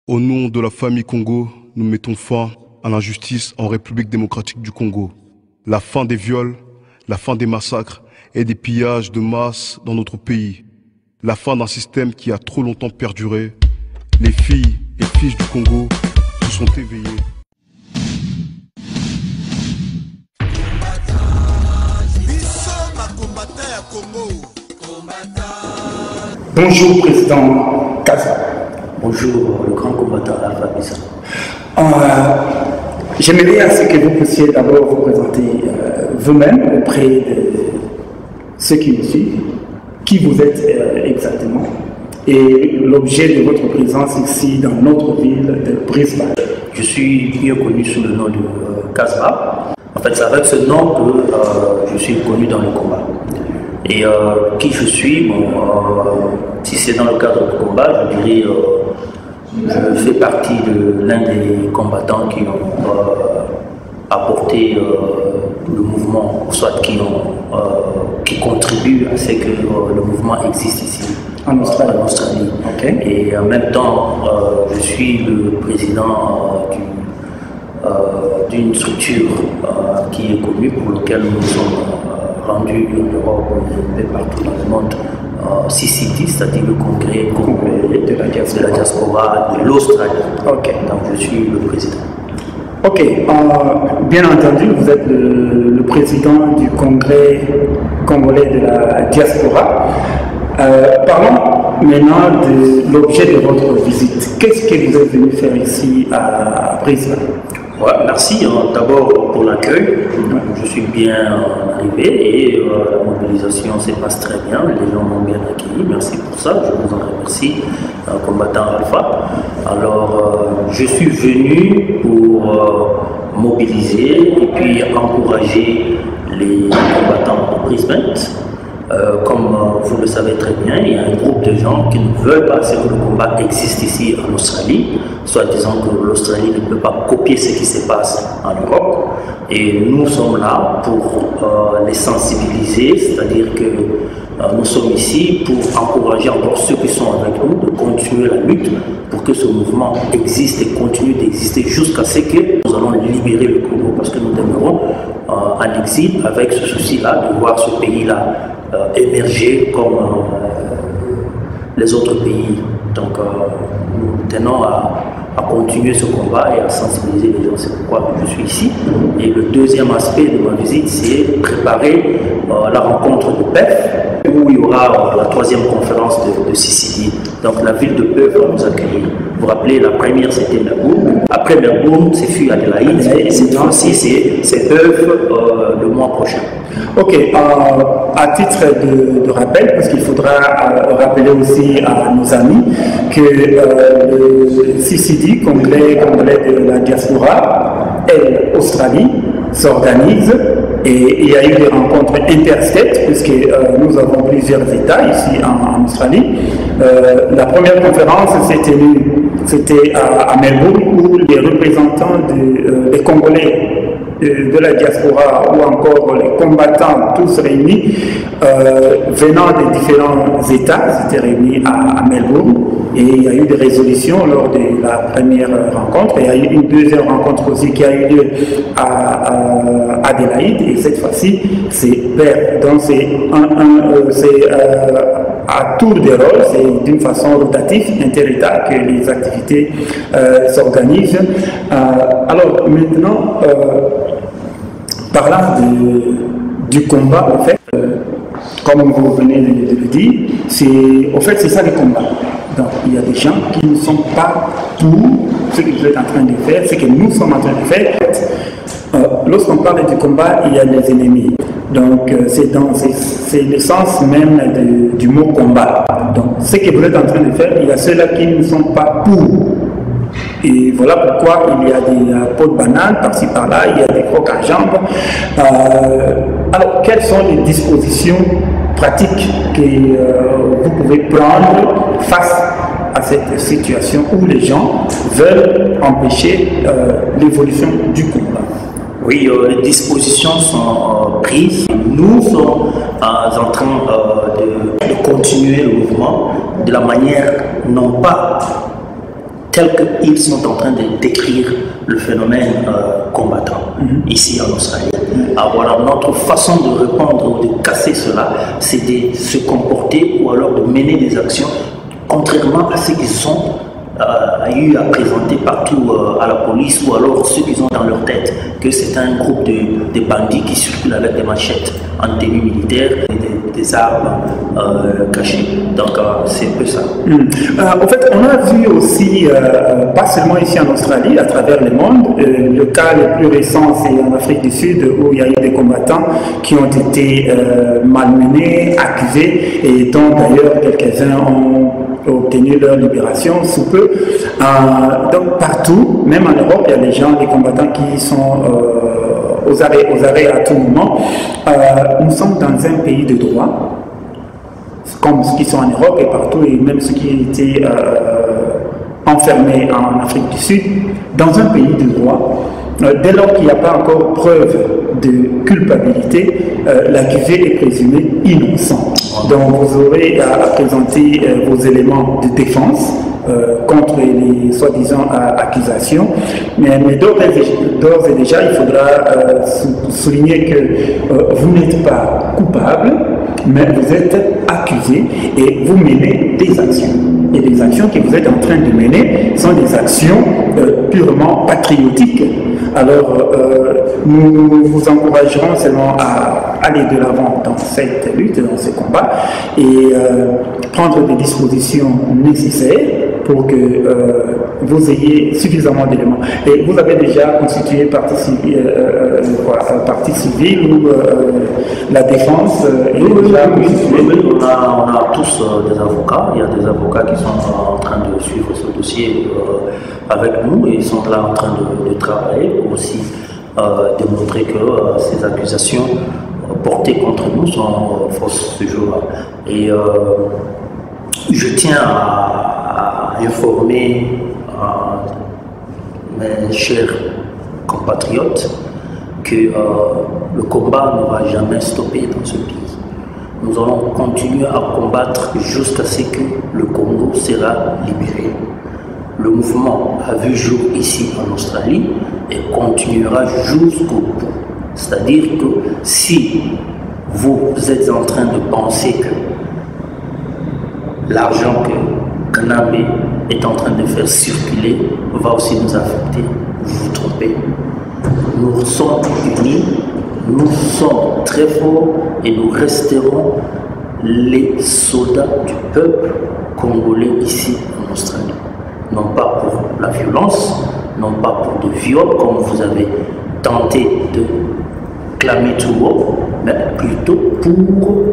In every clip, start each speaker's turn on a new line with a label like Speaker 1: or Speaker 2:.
Speaker 1: Au nom de la famille Congo, nous mettons fin à l'injustice en République démocratique du Congo. La fin des viols, la fin des massacres et des pillages de masse dans notre pays. La fin d'un système qui a trop longtemps perduré. Les filles et fils du Congo se sont éveillés.
Speaker 2: Bonjour Président Kaza.
Speaker 3: Bonjour le grand combattant Alpha Bissa.
Speaker 2: J'aimerais à ce que vous puissiez d'abord vous présenter vous-même auprès de ceux qui nous suivent, qui vous êtes exactement et l'objet de votre présence ici dans notre ville de Brisbane.
Speaker 3: Je suis mieux connu sous le nom de Kaza. En fait, c'est avec ce nom que je suis connu dans le combat. Et qui je suis, si c'est dans le cadre du combat, je dirais je fais partie de l'un des combattants qui ont apporté le mouvement, soit qui contribuent à ce que le mouvement existe ici en Australie.
Speaker 2: Okay.
Speaker 3: Et en même temps, je suis le président d'une structure qui est connue, pour laquelle nous sommes rendus en Europe et partout dans le monde, CCD, c'est-à-dire le congrès de la diaspora de l'Australie.
Speaker 2: Okay.
Speaker 3: Donc je suis le président.
Speaker 2: Ok, bien entendu, vous êtes le président du congrès congolais de la diaspora. Parlons maintenant de l'objet de votre visite. Qu'est-ce que vous êtes venu faire ici à Brisbane?
Speaker 3: Ouais, merci d'abord pour l'accueil. Je suis bien arrivé et la mobilisation se passe très bien. Les gens m'ont bien accueilli. Merci pour ça. Je vous en remercie, combattant Alpha. Alors, je suis venu pour mobiliser et puis encourager les combattants de Brisbane. Comme vous le savez très bien, il y a un groupe de gens qui ne veulent pas que le combat existe ici en Australie, soit disant que l'Australie ne peut pas copier ce qui se passe en Europe. Et nous sommes là pour les sensibiliser, c'est-à-dire que nous sommes ici pour encourager encore ceux qui sont avec nous de continuer la lutte pour que ce mouvement existe et continue d'exister jusqu'à ce que nous allons libérer le Congo, parce que nous demeurons en exil avec ce souci-là de voir ce pays-là émerger comme les autres pays. Donc nous tenons à continuer ce combat et à sensibiliser les gens. C'est pourquoi je suis ici. Et le deuxième aspect de ma visite, c'est préparer la rencontre de PEF, où il y aura la troisième conférence de CCD. Donc la ville de PEF va nous accueillir. Vous vous rappelez, la première c'était Melbourne. Après Melbourne, c'est fut Adélaïde. Et cette fois-ci, c'est PEF le mois prochain.
Speaker 2: Ok, à titre de rappel, parce qu'il faudra rappeler aussi à nos amis que le CCD, Congrès congolais de la diaspora, et Australie, s'organise et il y a eu des rencontres interstates, puisque nous avons plusieurs États ici en Australie. La première conférence s'est tenue, c'était à Melbourne, où les représentants des Congolais de la diaspora ou encore les combattants tous réunis venant des différents États s'étaient réunis à Melbourne, et il y a eu des résolutions lors de la première rencontre. Il y a eu une deuxième rencontre aussi qui a eu lieu à Adélaïde, et cette fois-ci c'est PEF. Donc c'est à tour de rôle, c'est d'une façon rotative, inter-État, que les activités s'organisent. Alors maintenant, parlant du combat, en fait, comme vous venez de le dire, c'est ça le combat. Donc il y a des gens qui ne sont pas pour ce que vous êtes en train de faire, ce que nous sommes en train de faire. Lorsqu'on parle du combat, il y a des ennemis. Donc c'est le sens même du mot combat. Donc ce que vous êtes en train de faire, il y a ceux-là qui ne sont pas pour. Et voilà pourquoi il y a des pots de banane par-ci par-là, il y a des crocs à jambes. Alors, quelles sont les dispositions pratiques que vous pouvez prendre face à cette situation où les gens veulent empêcher l'évolution du combat?
Speaker 3: Oui, les dispositions sont prises. Nous sommes en train de continuer le mouvement de la manière non pas tels qu'ils sont en train de décrire le phénomène combattant ici en Australie. Alors, notre façon de répondre ou de casser cela, c'est de se comporter ou alors de mener des actions contrairement à ce qu'ils ont eu à présenter partout à la police, ou alors ceux qui ont dans leur tête que c'est un groupe de bandits qui circulent avec des machettes en tenue militaire et des armes cachées. Donc c'est un peu ça.
Speaker 2: En fait, on a vu aussi, pas seulement ici en Australie, à travers le monde, le cas le plus récent, c'est en Afrique du Sud, où il y a eu des combattants qui ont été malmenés, accusés, et dont d'ailleurs quelques-uns ont obtenu leur libération sous peu. Donc partout, même en Europe, il y a des gens, des combattants qui sont aux arrêts à tout moment. Nous sommes dans un pays de droit, comme ceux qui sont en Europe et partout, et même ceux qui étaient enfermés en Afrique du Sud, dans un pays de droit. Dès lors qu'il n'y a pas encore preuve de culpabilité, l'accusé est présumé innocent. Donc vous aurez à présenter vos éléments de défense contre les soi-disant accusations. Mais d'ores et déjà, il faudra souligner que vous n'êtes pas coupable, mais vous êtes accusé et vous menez des actions. Et les actions que vous êtes en train de mener sont des actions purement patriotiques. Alors, nous vous encouragerons seulement à aller de l'avant dans cette lutte, dans ce combat, et prendre des dispositions nécessaires pour que vous ayez suffisamment d'éléments. Et vous avez déjà constitué partie civile ou la défense est déjà constituée?
Speaker 3: On a tous des avocats. Il y a des avocats qui sont en train de suivre ce dossier avec nous, et ils sont là en train de travailler pour aussi démontrer que ces accusations portées contre nous sont fausses ce jour-là. Et je tiens à informer mes chers compatriotes que le combat ne va jamais stopper dans ce pays. Nous allons continuer à combattre jusqu'à ce que le Congo sera libéré. Le mouvement a vu jour ici en Australie et continuera jusqu'au bout. C'est-à-dire que si vous êtes en train de penser que l'argent que Kanambe est en train de faire circuler va aussi nous affecter, vous vous trompez. Nous sommes unis, nous sommes très forts et nous resterons les soldats du peuple congolais ici en Australie. Non pas pour la violence, non pas pour de viol comme vous avez tenté de clamer tout haut, mais plutôt pour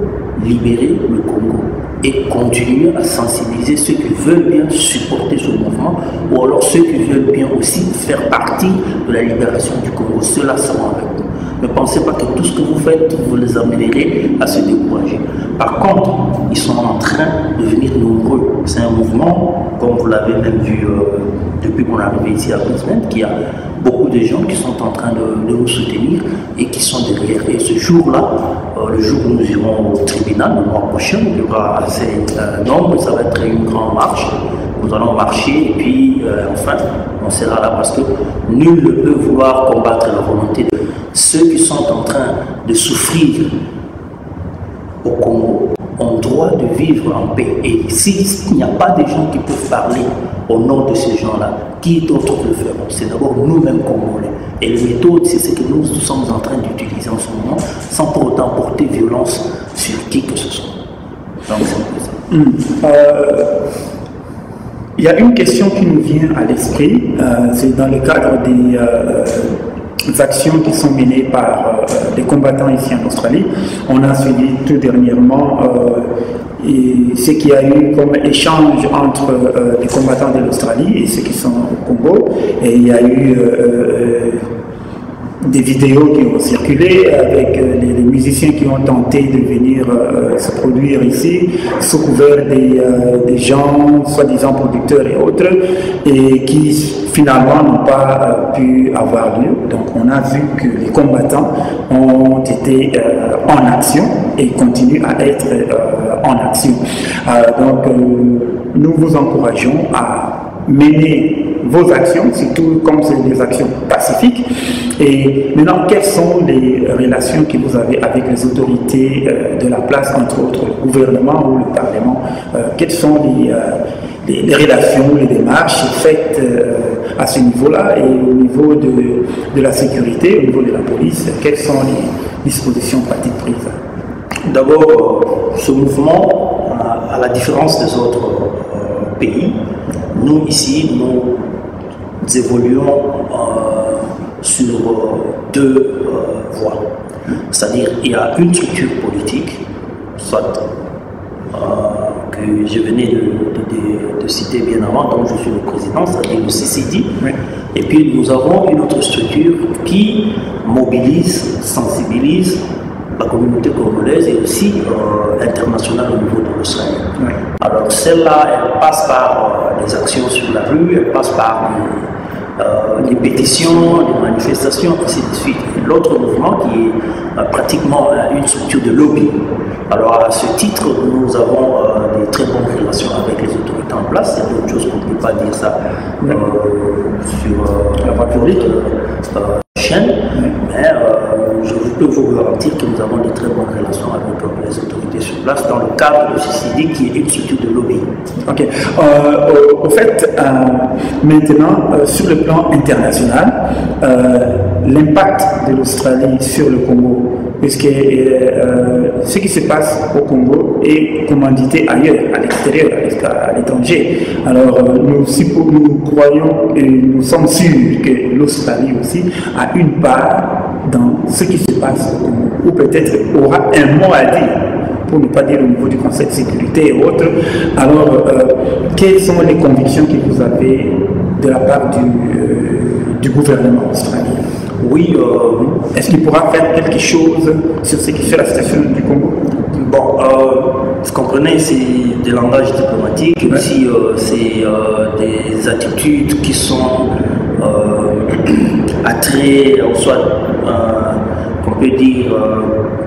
Speaker 3: libérer le Congo et continuer à sensibiliser ceux qui veulent bien supporter ce mouvement, ou alors ceux qui veulent bien aussi faire partie de la libération du Congo. Ceux-là seront avec nous. Ne pensez pas que tout ce que vous faites, vous les amènerez à se décourager. Par contre, ils sont en train de devenir nombreux. C'est un mouvement, comme vous l'avez même vu depuis qu'on est arrivé ici à Brisbane, qu'il y a beaucoup de gens qui sont en train de nous soutenir et qui sont derrière. Et ce jour-là, le jour où nous irons au tribunal, le mois prochain, il y aura assez nombre, ça va être une grande marche. Nous allons marcher et puis enfin, on sera là parce que nul ne peut vouloir combattre la volonté de ceux qui sont en train de souffrir au Congo ont droit de vivre en paix. Et s'il n'y a pas de gens qui peuvent parler au nom de ces gens-là, qui d'autres le feront? C'est d'abord nous-mêmes Congolais. Et les méthodes, c'est ce que nous sommes en train d'utiliser en ce moment, sans pour autant porter violence sur qui que ce soit. Donc c'est un peu ça.
Speaker 2: Il y a une question qui nous vient à l'esprit, c'est dans le cadre des actions qui sont menées par les combattants ici en Australie. On a suivi tout dernièrement ce qu'il y a eu comme échange entre les combattants de l'Australie et ceux qui sont au Congo. Et il y a eu des vidéos qui ont circulé avec les musiciens qui ont tenté de venir se produire ici, sous couvert des gens, soi-disant producteurs et autres, et qui finalement n'ont pas pu avoir lieu. Donc on a vu que les combattants ont été en action et continuent à être en action. Donc nous vous encourageons à mener vos actions, surtout comme c'est des actions pacifiques. Et maintenant, quelles sont les relations que vous avez avec les autorités de la place, entre autres le gouvernement ou le Parlement? Quelles sont les relations, les démarches faites à ce niveau-là et au niveau de la sécurité, au niveau de la police? Quelles sont les dispositions pratiques prises?
Speaker 3: D'abord, ce mouvement, à la différence des autres pays, nous ici, nous évoluons sur deux voies. C'est-à-dire il y a une structure politique, soit que je venais de citer bien avant, dont je suis le président, c'est-à-dire le CCD. Oui. Et puis nous avons une autre structure qui mobilise, sensibilise la communauté congolaise et aussi internationale au niveau de l'Australie. Oui. Alors celle-là, elle passe par des actions sur la rue, elle passe par des pétitions, des manifestations, ainsi de suite. L'autre mouvement qui est pratiquement une structure de lobby. Alors à ce titre, nous avons des très bonnes relations avec les autorités en place. Il y a d'autres choses qu'on ne peut pas dire ça sur la voie publique, chaîne, mais je peux vous garantir que nous avons de très bonnes relations avec les autorités sur place dans le cadre de CCD qui est une structure de lobby.
Speaker 2: Ok. Au fait, maintenant, sur le plan international, l'impact de l'Australie sur le Congo, puisque ce qui se passe au Congo est commandité ailleurs, à l'extérieur, à l'étranger. Alors, nous croyons et nous sommes sûrs que l'Australie aussi a une part dans ce qui se passe au Congo, ou peut-être aura un mot à dire, pour ne pas dire au niveau du Conseil de sécurité et autres. Alors, quelles sont les convictions que vous avez de la part du gouvernement australien?
Speaker 3: Oui.
Speaker 2: Est-ce qu'il pourra faire quelque chose sur ce qui fait la situation du Congo?
Speaker 3: Bon, vous comprenez, c'est des langages diplomatiques, et aussi c'est des attitudes qui sont attraits, ou soit qu'on peut dire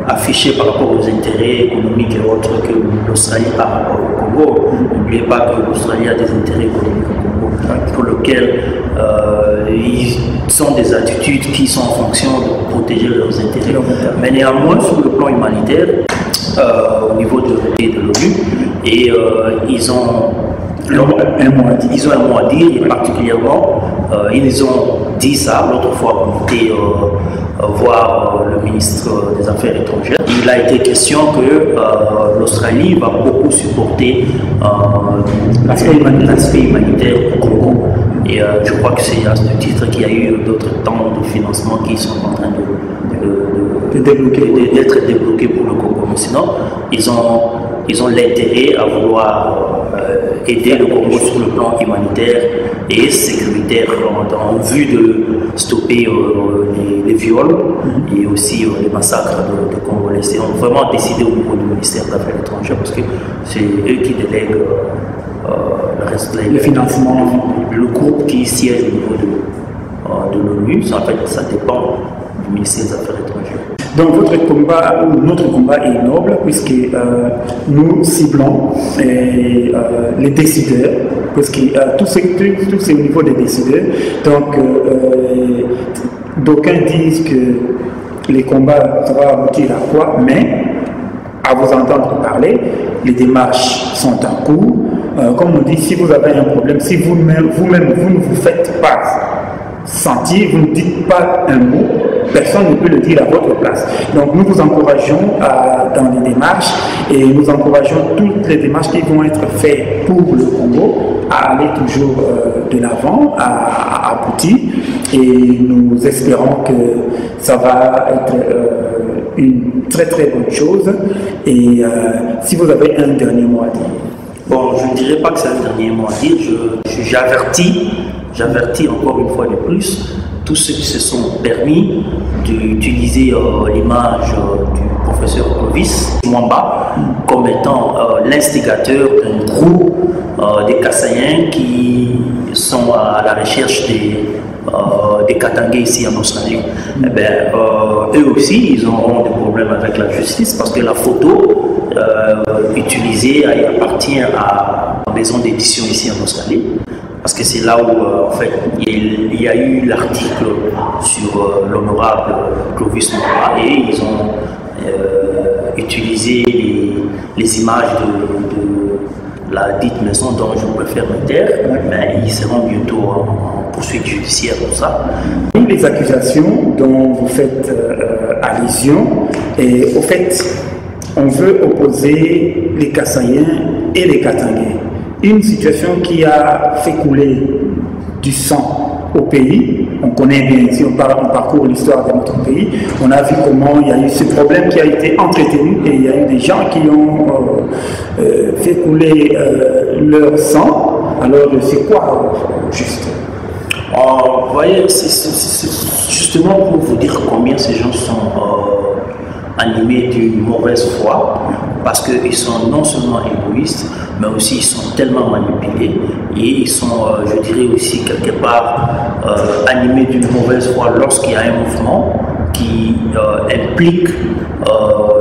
Speaker 3: affichées par rapport aux intérêts économiques et autres que l'Australie a par rapport au Congo. N'oubliez pas que l'Australie a des intérêts économiques au Congo, pour lesquels ils sont des attitudes qui sont en fonction de protéger leurs intérêts. Mais néanmoins, sur le plan humanitaire, au niveau de l'ONU, et ils ont un mot à dire, et particulièrement, ils ont dit ça l'autre fois qu'on était voir le ministre des Affaires étrangères. Il a été question que l'Australie va beaucoup supporter l'aspect humanitaire au Congo. Et je crois que c'est à ce titre qu'il y a eu d'autres temps de financement qui sont en train d'être débloqués pour le Congo. Mais sinon, ils ont l'intérêt à vouloir aider le Congo sur le plan humanitaire et sécuritaire en vue de stopper les viols et aussi les massacres de Congolais. Ils ont vraiment décidé au niveau du ministère des Affaires étrangères parce que c'est eux qui délèguent le financement, le groupe qui siège au niveau de l'ONU. En fait, ça dépend du ministère des Affaires étrangères.
Speaker 2: Donc votre combat, ou notre combat est noble puisque nous ciblons les décideurs, parce que tout c'est au niveau des décideurs. Donc d'aucuns disent que les combats vont aboutir à quoi, mais à vous entendre parler, les démarches sont en cours. Comme on dit, si vous avez un problème, si vous-même vous ne vous faites pas sentir, vous ne dites pas un mot, personne ne peut le dire à votre place. Donc nous vous encourageons dans les démarches et nous encourageons toutes les démarches qui vont être faites pour le Congo à aller toujours de l'avant, à aboutir, et nous espérons que ça va être une très très bonne chose. Et si vous avez un dernier mot à dire.
Speaker 3: Bon, je ne dirais pas que c'est un dernier mot à dire, j'avertis encore une fois de plus tous ceux qui se sont permis d'utiliser l'image du professeur Clovis Mwamba comme étant l'instigateur d'un groupe des Kassaïens qui sont à la recherche des Katangais ici en Australie. Eh bien, eux aussi, ils auront des problèmes avec la justice parce que la photo utilisée appartient à la maison d'édition ici en Australie. Parce que c'est là où, en fait, il y a eu l'article sur l'honorable Clovis Noura et ils ont utilisé les images de la dite maison dont je préfère me taire, mais ils seront bientôt en poursuite judiciaire pour ça.
Speaker 2: Les accusations dont vous faites allusion, et au fait, on veut opposer les Kassaïens et les Katangais. Une situation qui a fait couler du sang au pays. On connaît bien, si on parcourt l'histoire de notre pays, on a vu comment il y a eu ce problème qui a été entretenu et il y a eu des gens qui ont fait couler leur sang. Alors c'est quoi juste?
Speaker 3: Vous voyez, c'est justement pour vous dire combien ces gens sont animés d'une mauvaise foi, parce qu'ils sont non seulement égoïstes, mais aussi ils sont tellement manipulés et ils sont, je dirais aussi quelque part, animés d'une mauvaise foi lorsqu'il y a un mouvement qui implique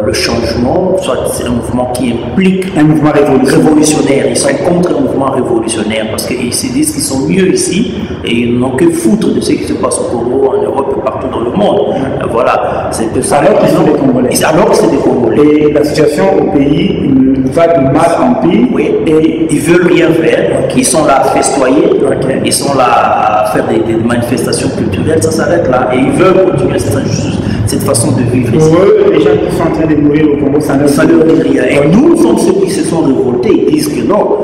Speaker 3: le changement, soit c'est un mouvement qui implique
Speaker 2: un mouvement
Speaker 3: révolutionnaire. Ils sont contre un mouvement révolutionnaire parce qu'ils se disent qu'ils sont mieux ici et ils n'ont que foutre de ce qui se passe au Congo, en Europe et partout dans le monde. Voilà, c'est de ça.
Speaker 2: Alors qu'ils sont des Congolais.
Speaker 3: Alors que c'est des Congolais.
Speaker 2: Et la situation au pays va de mal en pire.
Speaker 3: Oui, et ils veulent rien faire. Ils sont là à festoyer. Ils sont là à faire des manifestations culturelles. Ça s'arrête là. Et ils veulent continuer cette façon de vivre ici.
Speaker 2: Pour eux, les gens qui sont en train de mourir au Congo, ça ne
Speaker 3: dit rien. Et nous sommes ceux qui se sont révoltés. Ils disent que non.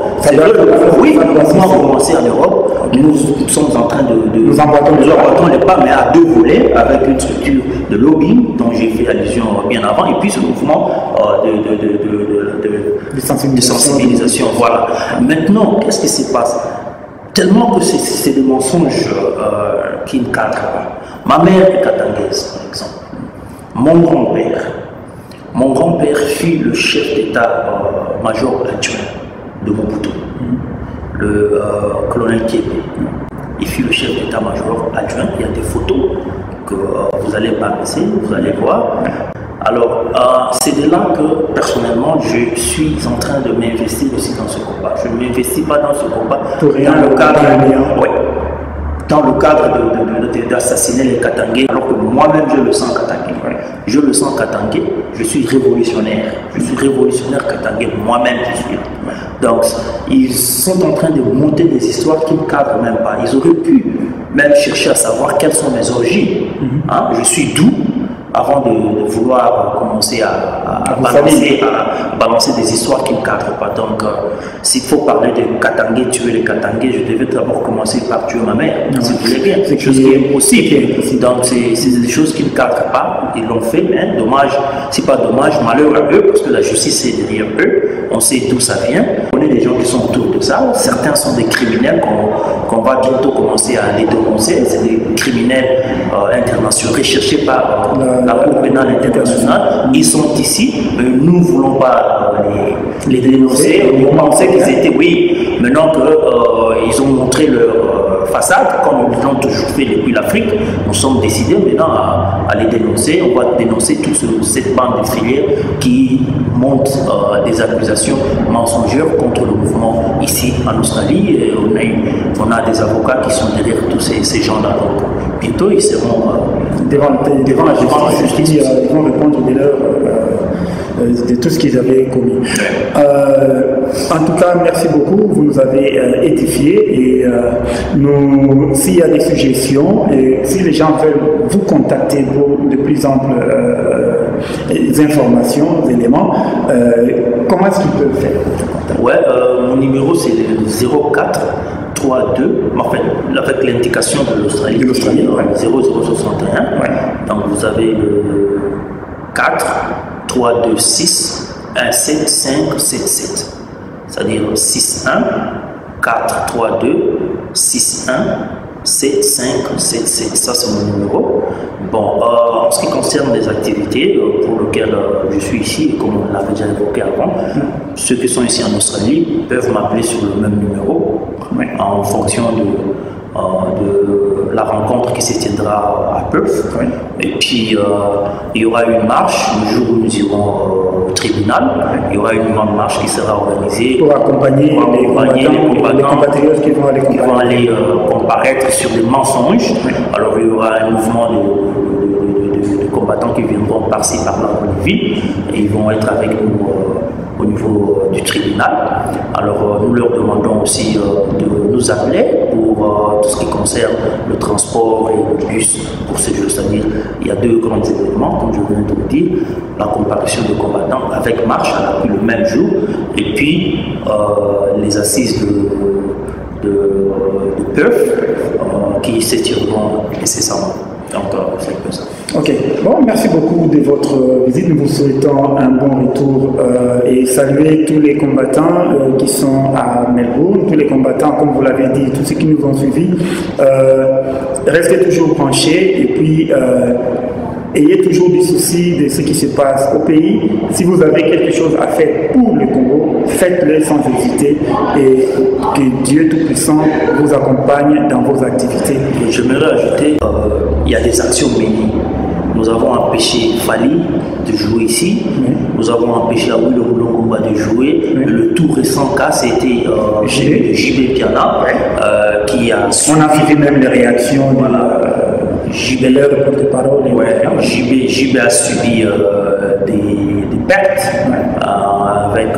Speaker 3: Oui, on va commencer en Europe. Nous sommes en train nous emboîtons les pas, mais à deux volets, avec une structure de lobbying dont j'ai fait allusion bien avant, et puis ce mouvement de sensibilisation. Voilà. Maintenant, qu'est-ce qui se passe? Tellement que c'est des mensonges qui ne cadrent pas. Ma mère est katangaise, par exemple. Mon grand-père fut le chef d'état-major adjoint de Mobutu, le colonel Kébé. Il fut le chef d'état-major adjoint. Il y a des photos que vous allez balancer, vous allez voir. Alors, c'est de là que, personnellement, je suis en train de m'investir aussi dans ce combat. Je ne m'investis pas dans ce combat dans le cadre d'assassiner les Katangais, alors que moi-même je le sens Katangais. Je le sens Katangais, je suis révolutionnaire. Je suis révolutionnaire Katangais, moi-même je suis là. Donc, ils sont en train de monter des histoires qui ne cadrent même pas. Ils auraient pu même chercher à savoir quelles sont mes origines. Je suis doux. Avant de vouloir commencer à balancer des histoires qui ne cadrent pas. Donc, s'il faut parler de Katangais, tuer les Katangais, je devais d'abord commencer par tuer ma mère. Si vous voulez bien, c'est quelque chose qui est impossible. Donc, c'est des choses qui ne cadrent pas. Ils l'ont fait, mais dommage, c'est pas dommage, malheur à eux, parce que la justice est derrière eux. On sait d'où ça vient. On connaît des gens qui sont autour de ça. Certains sont des criminels qu'on va bientôt commencer à les dénoncer. C'est des criminels internationaux recherchés par la Cour pénale internationale. Ils sont ici, mais nous ne voulons pas les dénoncer. On pensait qu'ils étaient, oui, maintenant qu'ils ont montré leur façade, comme ils l'ont toujours fait depuis l'Afrique, nous sommes décidés maintenant à les dénoncer. On va dénoncer toute cette bande de filières qui monte des accusations mensongères contre le mouvement ici en Australie. Et on a des avocats qui sont derrière tous ces gens-là. Donc bientôt ils seront devant la justice.
Speaker 2: Ils vont répondre de tout ce qu'ils avaient commis. En tout cas, merci beaucoup. Vous nous avez édifiés et s'il y a des suggestions et si les gens veulent vous contacter pour de plus amples informations, éléments, comment est-ce qu'ils peuvent faire?
Speaker 3: Ouais, mon numéro c'est le 04 32, en fait, avec l'indication de l'Australie, 0061. Donc vous avez le 4 326 17577, c'est-à-dire 61 432 61 7577. Ça c'est mon numéro. Bon, en ce qui concerne les activités pour lesquelles je suis ici, comme on l'avait déjà évoqué avant, ceux qui sont ici en Australie peuvent m'appeler sur le même numéro en fonction de la rencontre qui se tiendra à Perth. Oui. Et puis il y aura une marche le jour où nous irons au tribunal. Il y aura une grande marche qui sera organisée
Speaker 2: pour accompagner les compatriotes qui vont aller
Speaker 3: comparaître sur des mensonges. Oui. Alors il y aura un mouvement de combattants qui viendront par-ci par-là dans les villes et ils vont être avec nous au niveau du tribunal. Alors nous leur demandons aussi de nous appeler pour tout ce qui concerne le transport et le bus pour ce jour. C'est-à-dire il y a deux grands événements, comme je viens de le dire, la comparution des combattants avec marche à l'appui le même jour et puis les assises de Perth qui s'étireront nécessairement. Donc c'est un peu ça.
Speaker 2: Ok, bon, merci beaucoup de votre visite. Nous vous souhaitons un bon retour et saluer tous les combattants qui sont à Melbourne, tous les combattants, comme vous l'avez dit, tous ceux qui nous ont suivis. Restez toujours branchés et puis ayez toujours du souci de ce qui se passe au pays. Si vous avez quelque chose à faire pour le Congo, faites-le sans hésiter et que Dieu Tout-Puissant vous accompagne dans vos activités.
Speaker 3: J'aimerais ajouter, il y a des actions menées. Nous avons empêché Fali de jouer ici. Nous avons empêché Awilo Mulongomba de jouer. Le tout récent cas, c'était JB Piana qui a subi.
Speaker 2: On a vu même les réactions.
Speaker 3: Voilà.
Speaker 2: JB, le porte-parole.
Speaker 3: JB a subi des pertes avec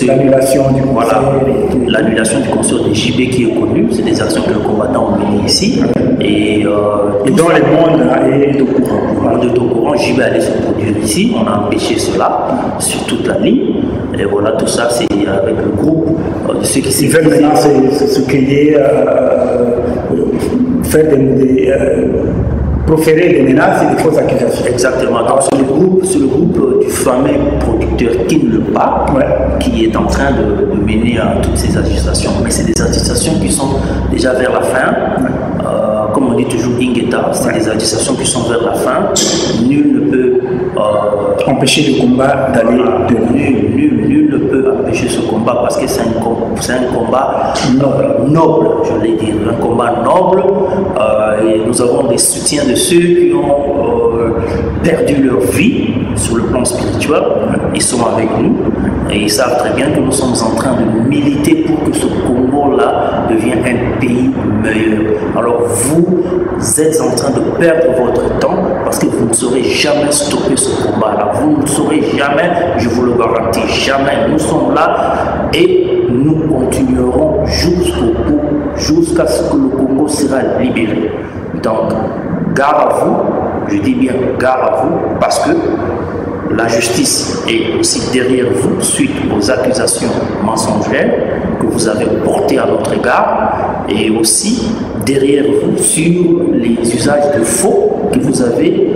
Speaker 2: l'annulation du concert.
Speaker 3: Voilà, l'annulation du concert de JB qui est connu. C'est des actions que le combattant a menées ici. Et
Speaker 2: dans le monde est au courant.
Speaker 3: Le monde est au courant. JB allait se produire ici. On a empêché cela sur toute la ligne. Et voilà, tout ça, c'est avec le groupe de ceux qui s'y
Speaker 2: veulent maintenant se crier, faire proférer des menaces et des fausses accusations.
Speaker 3: Exactement. Donc c'est le groupe du fameux producteur Kin Le Pas qui est en train de mener à toutes ces agitations. Mais c'est des agitations qui sont déjà vers la fin. Comme on dit toujours Ingeta, c'est des agitations qui sont vers la fin. Nul ne peut
Speaker 2: empêcher le combat d'aller de
Speaker 3: nul ne peut empêcher ce combat parce que c'est un combat noble, je l'ai dit, un combat noble. Et nous avons des soutiens de ceux qui ont perdu leur vie sur le plan spirituel. Ils sont avec nous et ils savent très bien que nous sommes en train de militer pour que ce Congo-là devienne un pays meilleur. Alors vous êtes en train de perdre votre temps parce que vous ne saurez jamais stopper ce combat-là. Vous ne saurez jamais, je vous le garantis, jamais. Nous sommes là et nous continuerons jusqu'au bout, jusqu'à ce que le Congo sera libéré. Donc, gare à vous, je dis bien gare à vous, parce que la justice est aussi derrière vous suite aux accusations mensongères que vous avez portées à notre égard et aussi derrière vous sur les usages de faux que vous avez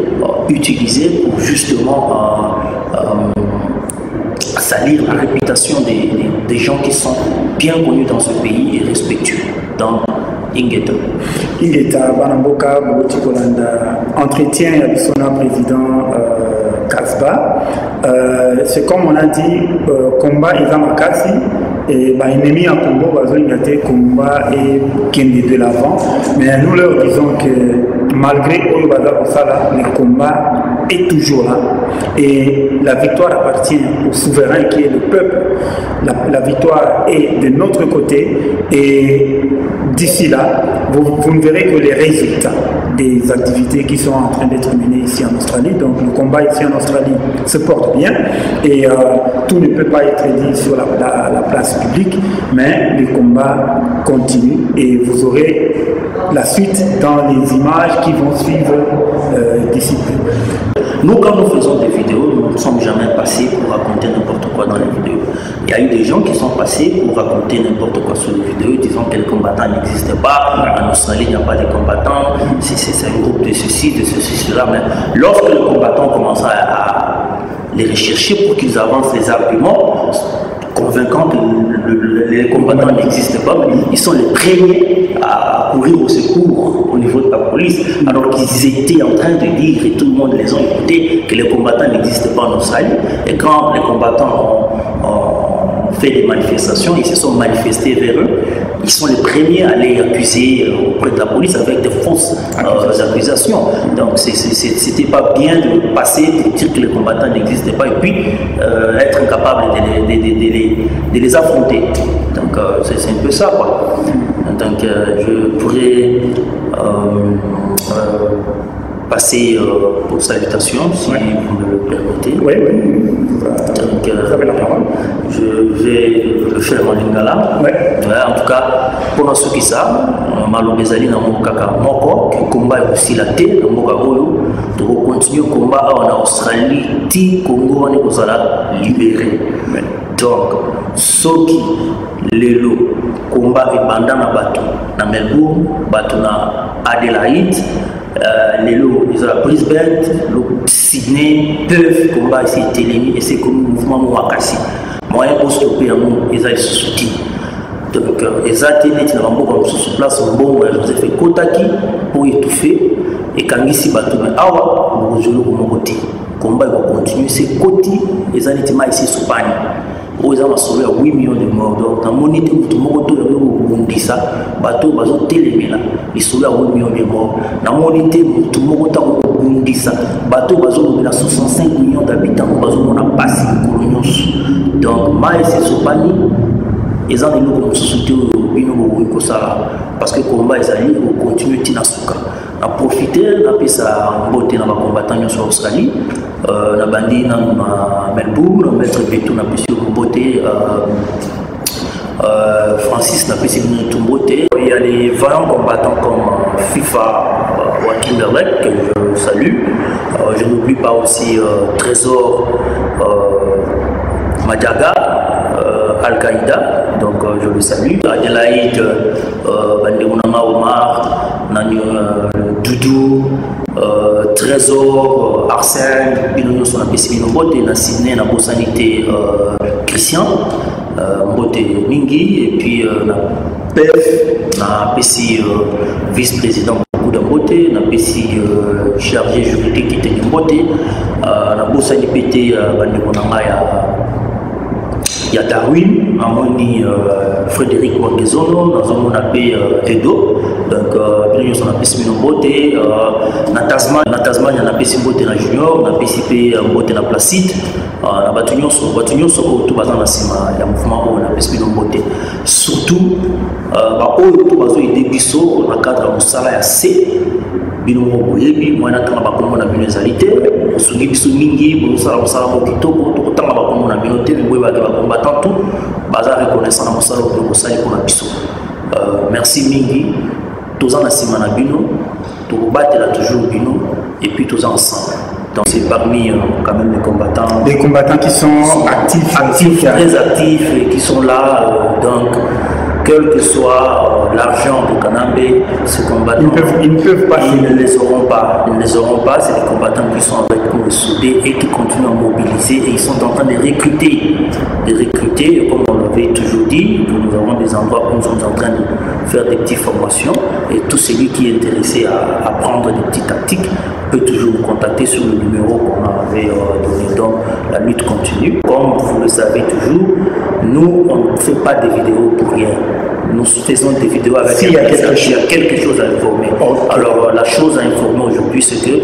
Speaker 3: utilisés pour justement salir la réputation des gens qui sont bien connus dans ce pays et respectueux. Donc,
Speaker 2: Ingeta Banamboka Boutikolanda, entretien avec son président Kasba. C'est comme on a dit, combat Izamakasi et ennemi à Congo, Bazouingate, combat et Kendi de l'avant. Mais nous leur disons que malgré Oyobaza Osala, le combat est toujours là. Et la victoire appartient au souverain qui est le peuple. La victoire est de notre côté et d'ici là, vous ne verrez que les résultats des activités qui sont en train d'être menées ici en Australie. Donc le combat ici en Australie se porte bien et tout ne peut pas être dit sur la place publique, mais le combat continue et vous aurez la suite dans les images qui vont suivre d'ici peu.
Speaker 3: Nous, quand nous faisons des vidéos, nous ne sommes jamais passés pour raconter n'importe quoi dans les vidéos. Il y a eu des gens qui sont passés pour raconter n'importe quoi sur les vidéos, disant que les combattants n'existent pas, en Australie il n'y a pas de combattants, c'est un groupe de ceci, cela. Mais lorsque les combattants commencent à les rechercher pour qu'ils avancent les arguments convaincants que les combattants n'existent pas, ils sont les premiers à courir au secours au niveau de la police, alors qu'ils étaient en train de dire, et tout le monde les a écoutés, que les combattants n'existent pas en Australie. Et quand les combattants ont fait des manifestations, ils se sont manifestés vers eux, qui sont les premiers à aller accuser auprès de la police avec des fausses accusations. Donc c'était pas bien de passer, de dire que les combattants n'existaient pas et puis être incapable de les affronter. Donc c'est un peu ça quoi. Donc je pourrais passer pour salutation si vous me le permettez.
Speaker 2: Oui, oui.
Speaker 3: Donc,
Speaker 2: vous avez la parole.
Speaker 3: Je vais le faire en lingala.
Speaker 2: Ouais.
Speaker 3: En tout cas, pour ceux qui savent, Malobezali na Mokaka Moko, qui combat aussi la tête, dans Moka Oyo, de continuer le combat en Australie, ti Congo, on est pour ça libéré. Donc, ceux qui lelo combat et bandana bateau, na Melbourne, bateau na Adelaide, lelo ils ont Brisbane, le Sydney, peuvent combattre ici Télémi et c'est comme le mouvement Mouakassi. Moyen pour stopper un monde, ils ont soutien. Donc, ils ont été mis dans sur place, un bon Joseph Kotaki pour étouffer et quand ils s'y battent, awa, nous jouons comme côté. Combat va continuer, c'est côté, ils ont été ici sous Pani. Ils ont sauvé 8 millions de morts. Donc, dans mon été, tout le monde dit ça. Bateau, bateau, télémé là. Ils sauvé 8 millions de morts. Dans mon été, tout le monde dit ça. Bateau, bateau, il a 65 millions d'habitants. Bateau, on a passé le coloniaux. Donc, Maïs et Sopani, ils ont des gens comme société au ça parce que le combat, ils allaient continuer à Tinasuka. On a profité, on a fait ça en beauté dans les combattants sur Australie. On a bandit dans Melbourne, on a mettre béton, on a fait une beauté. Francis n'a fait une beauté. Il y a les vaillants combattants comme FIFA, Wakimberlek, que je salue. Je n'oublie pas aussi Trésor Madiaga, Al-Qaïda, donc je le salue. Adelaide, Bandemounama Omar, Doudou, Trésor, Arsène, Binono son appétit Mbote, na Sydney, na Bosanité, Christian, Mbote Mingi, et puis na PEF, na PC vice-président beaucoup de Mbote, na PC chargé juridique qui était Mbote, na Bosanité, Bandemounama il y a Darwin, Amoni Frédéric Wangezono, dans un monde appelé Edo, donc nous sommes appelés Sminobote, na Tasman, il y a appelé Simbote na Junior, on a participé à Mbote na Placide, na Batunion sur tout basant na Sima, il y a un mouvement où on a appelé Sminobote. Surtout, tout basant il débisso, on a cadre à Moussala à C. Binomo boyebi mwana tanga bakomo na bino ezalité osungi biso mingi bosala mosala mokitoko tokotanga bakomo na bino te boye ba combattant tout baza reconnaissant na mosala oyo bosali mpona biso. Merci mingi toza na nsima na bino tokobatela toujours bino et puis toza ensemble. Donc c'est parmi quand même les combattants.
Speaker 2: Des combattants qui sont actifs,
Speaker 3: très actifs et qui sont là donc. Quel que soit l'argent de Kanambe, ces combattants, ils ne les auront pas. Ils ne les auront pas. C'est des combattants qui sont avec nous soudés et qui continuent à mobiliser et ils sont en train de recruter. Comme on l'avait toujours dit, nous avons des endroits où nous sommes en train de faire des petites formations et tout celui qui est intéressé à apprendre des petites tactiques peut toujours nous contacter sur le numéro qu'on avait donné. Donc la lutte continue. Comme vous le savez toujours, nous on ne fait pas des vidéos pour rien. Nous faisons des vidéos avec
Speaker 2: s'il y a
Speaker 3: quelque chose à informer. Alors la chose à informer aujourd'hui, c'est que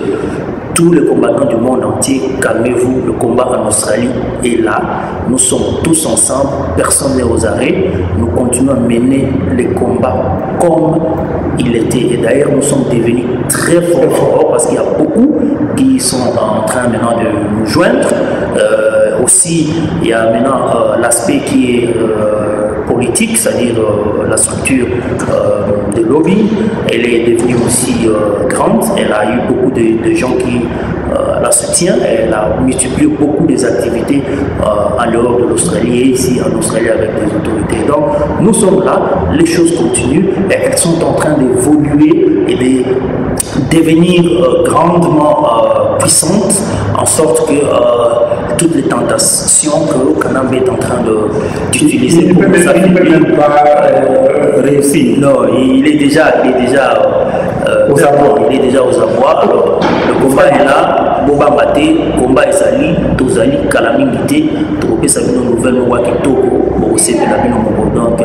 Speaker 3: tous les combattants du monde entier, calmez-vous, le combat en Australie est là. Nous sommes tous ensemble, personne n'est aux arrêts. Nous continuons à mener les combats comme il était. Et d'ailleurs, nous sommes devenus très forts parce qu'il y a beaucoup qui sont en train maintenant de nous joindre. Aussi, il y a maintenant l'aspect qui est politique, c'est-à-dire la structure de lobby. Elle est devenue aussi grande. Elle a eu beaucoup de gens qui la soutiennent. Elle a multiplié beaucoup des activités en dehors de l'Australie et ici en Australie avec des autorités. Donc nous sommes là, les choses continuent et elles sont en train d'évoluer et de devenir grandement puissantes en sorte que toutes les tentations que Kanambe est en train d'utiliser
Speaker 2: il ne peut même pas réussir.
Speaker 3: Non, il est déjà aux abois. Il est déjà aux abois. Alors, le combat est là, Boba Maté, combat Ezali, Tozali, Kalamingité, Topé Sabino Nouvelle Moua Kitoko, Borosé Pelabino Mogo. Donc,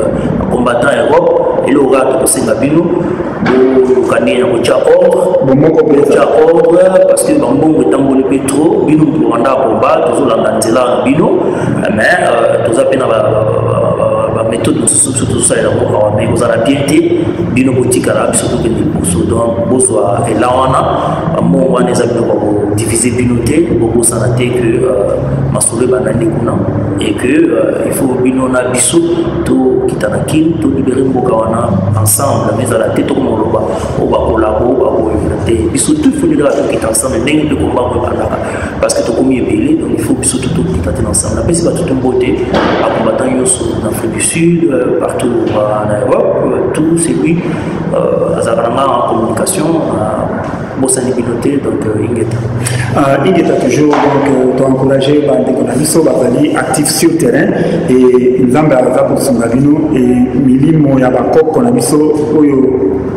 Speaker 3: combattant Europe, et le rat de Sengabino, au Canet, au Tchaordre, parce que dans le monde, il y a un pétro, Bino, pour un combat, toujours la Nanzela, Bino, mais tout ça, la méthode de tout ça, mais vous avez bien été, Bino Boutique arabe, surtout que les bourses, donc, Bosoa et Lawana, à mon moment, les amis vont diviser Binoté, beaucoup s'en a été que Masoule Banani Kuna, et que il faut Bino Nabiso, tout Kitanakin, tout libérer Mokawana ensemble, mais à la tête, comme on le voit, on va collaborer, on va éviter. Et surtout, il faut les gars qui sont ensemble, mais de combat, parce que tout comme il est belé, donc il faut surtout tout qui sont ensemble. Mais c'est pas toute une beauté, à combattre en Afrique du Sud, partout en Europe, tout c'est lui, en communication, Bossani Binoté, donc Ingeta.
Speaker 2: Ingeta toujours donc encouragé par des journalistes actifs sur le terrain et nous avons pour son gabino et milimo ya bakoko konabiso oyo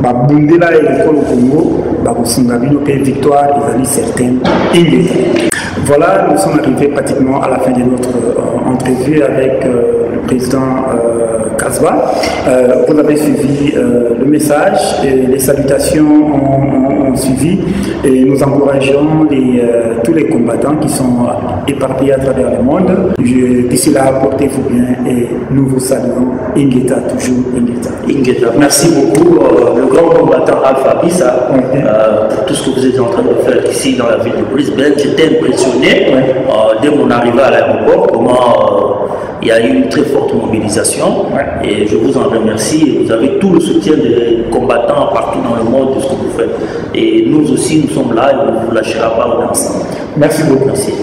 Speaker 2: babundela l'école au Congo pour son gabino que victoire est certaine Ingeta. Voilà, nous sommes arrivés pratiquement à la fin de notre entrevue avec le président Kasba. Vous avez suivi le message et les salutations ont suivi et nous encourageons tous les combattants qui sont éparpillés à travers le monde. D'ici là, portez-vous bien et nous vous saluons. Ingeta, toujours Ingeta.
Speaker 3: Ingeta, merci beaucoup. Le grand combattant Alpha Bissa, pour tout ce que vous êtes en train de faire ici dans la ville de Brisbane. J'étais impressionné dès mon arrivée à l'aéroport, comment il y a eu une très forte mobilisation et je vous en remercie. Vous avez tout le soutien des combattants partout dans le monde de ce que vous faites. Et nous aussi, nous sommes là et on ne vous lâchera pas ensemble.
Speaker 2: Merci beaucoup.
Speaker 3: Merci.